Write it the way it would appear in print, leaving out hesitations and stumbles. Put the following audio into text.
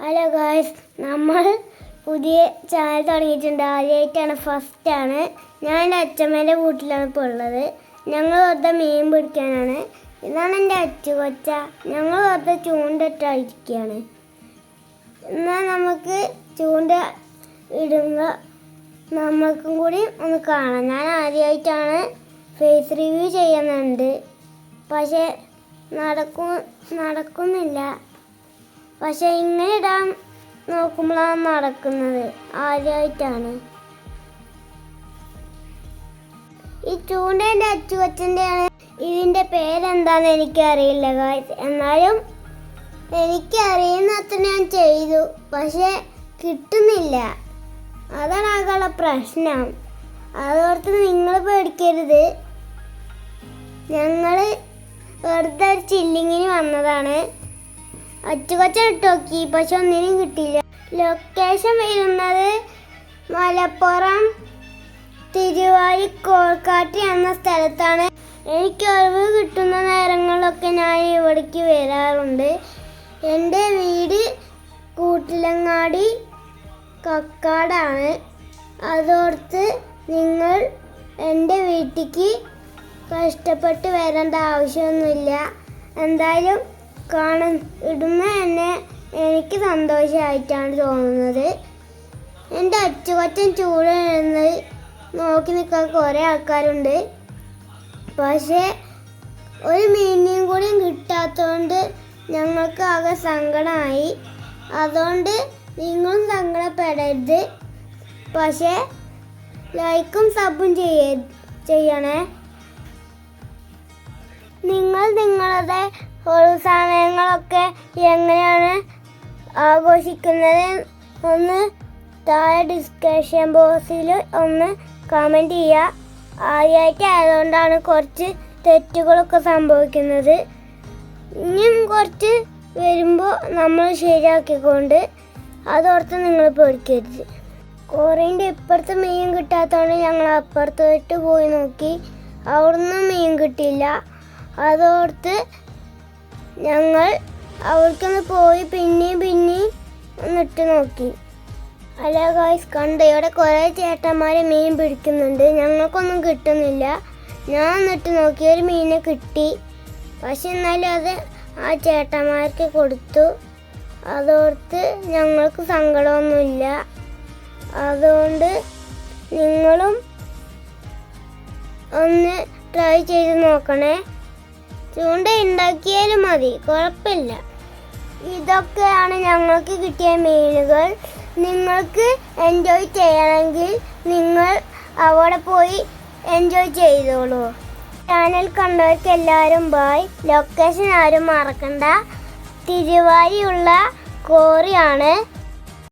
Hello guys, നമ്മൾ പുതിയ channel തുടങ്ങിയിട്ടുണ്ട്. ആദ്യമായിട്ടാണ്, ഫസ്റ്റാണ്. ഞാൻ എൻ്റെ അച്ഛമ്മേൻ്റെ വീട്ടിലാണ് ഇപ്പോൾ ഉള്ളത്. ഞങ്ങൾ വെറുതെ മീൻ പിടിക്കാനാണ്. ഇതാണ് എൻ്റെ അച്ചു കൊച്ച. ഞങ്ങൾ വെറുതെ ചൂണ്ടിട്ടായിരിക്കുകയാണ്. എന്നാൽ നമുക്ക് ചൂണ്ട ഇടുമ്പോൾ നമ്മൾക്കും കൂടി ഒന്ന് കാണാം. ഞാൻ ആദ്യമായിട്ടാണ് ഫേസ് റിവ്യൂ ചെയ്യുന്നുണ്ട്. പക്ഷേ നടക്കുന്നില്ല. പക്ഷെ ഇങ്ങനെ ഇടാൻ നോക്കുമ്പോഴാണ് നടക്കുന്നത്. ആദ്യമായിട്ടാണ്. ഈ ചൂണ്ടേൻ്റെ അച്ചുകൊച്ചൻ്റെയാണ്. ഇതിൻ്റെ പേരെന്താണെന്ന് എനിക്കറിയില്ല ഗായ്സ്. എന്നാലും എനിക്കറിയുന്ന അത്ര ഞാൻ ചെയ്തു. പക്ഷെ കിട്ടുന്നില്ല. അതാണ് ആകെയുള്ള പ്രശ്നം. അതോർത്ത് നിങ്ങൾ പേടിക്കരുത്. ഞങ്ങൾ വെറുതെ ഒരു ചില്ലിങ്ങിന് വന്നതാണ്. അച്ചുകൊച്ച ഇട്ട് നോക്കി, പക്ഷെ ഒന്നിനും കിട്ടിയില്ല. ലൊക്കേഷൻ വരുന്നത് മലപ്പുറം തിരുവാലി കോൾക്കാട്ടി എന്ന സ്ഥലത്താണ്. എനിക്ക് ഒഴിവ് കിട്ടുന്ന നേരങ്ങളിലൊക്കെ ഞാൻ ഇവിടേക്ക് വരാറുണ്ട്. എൻ്റെ വീട് കൂട്ടിലങ്ങാടി കക്കാടാണ്. അതോർത്ത് നിങ്ങൾ എൻ്റെ വീട്ടിലേക്ക് കഷ്ടപ്പെട്ട് വരേണ്ട ആവശ്യമൊന്നുമില്ല. എന്തായാലും ഇടുന്ന തന്നെ എനിക്ക് സന്തോഷമായിട്ടാണ് തോന്നുന്നത്. എൻ്റെ അച്ചുകൊച്ചൻ ചൂടുന്നത് നോക്കി നിൽക്കാൻ കുറേ ആൾക്കാരുണ്ട്. പക്ഷേ ഒരു മീനിനെയും കൂടി കിട്ടാത്തതുകൊണ്ട് ഞങ്ങൾക്ക് ആകെ സങ്കടമായി. അതുകൊണ്ട് നിങ്ങളും സങ്കടപ്പെടരുത്. പക്ഷേ ലൈക്കും സബും ചെയ്യണേ. നിങ്ങൾ നിങ്ങളുടെ ഒഴിവു സമയങ്ങളൊക്കെ എങ്ങനെയാണ് ആഘോഷിക്കുന്നത് ഒന്ന് താഴെ ഡിസ്കഷൻ ബോക്സിൽ ഒന്ന് കമൻറ്റ് ചെയ്യുക. ആദ്യമായിട്ട് ആയതുകൊണ്ടാണ് കുറച്ച് തെറ്റുകളൊക്കെ സംഭവിക്കുന്നത്. ഇനിയും കുറച്ച് വരുമ്പോൾ നമ്മൾ ശരിയാക്കിക്കൊണ്ട് അതോർത്ത് നിങ്ങൾ പേടിക്കരുത്. കോറീൻ്റെ ഇപ്പുറത്ത് മീൻ കിട്ടാത്തതുകൊണ്ട് ഞങ്ങൾ അപ്പുറത്തോട്ട് പോയി നോക്കി. അവിടുന്ന് മീൻ കിട്ടിയില്ല. അതോർത്ത് ഞങ്ങൾ അവർക്കൊന്ന് പോയി പിന്നെയും ഒന്നിട്ട് നോക്കി. ഹലോ ഗായ്സ്, കണ്ടോ ഇവിടെ കുറേ ചേട്ടന്മാർ മീൻ പിടിക്കുന്നുണ്ട്. ഞങ്ങൾക്കൊന്നും കിട്ടുന്നില്ല. ഞാൻ എന്നിട്ട് നോക്കി, ഒരു മീനെ കിട്ടി. പക്ഷെ എന്നാലും അത് ആ ചേട്ടന്മാർക്ക് കൊടുത്തു. അതോർത്ത് ഞങ്ങൾക്ക് സങ്കടമൊന്നുമില്ല. അതുകൊണ്ട് നിങ്ങളും ഒന്ന് ട്രൈ ചെയ്ത് നോക്കണേ. ചൂണ്ട ഉണ്ടാക്കിയാലും മതി, കുഴപ്പമില്ല. ഇതൊക്കെയാണ് ഞങ്ങൾക്ക് കിട്ടിയ മീനുകൾ. നിങ്ങൾക്ക് എൻജോയ് ചെയ്യണമെങ്കിൽ നിങ്ങൾ അവിടെ പോയി എൻജോയ് ചെയ്തോളൂ. ചാനൽ കണ്ടവർക്ക് എല്ലാവരും ബായ്. ലൊക്കേഷൻ ആരും മറക്കണ്ട. തിരുവാലിയുള്ള കോറിയാണ്.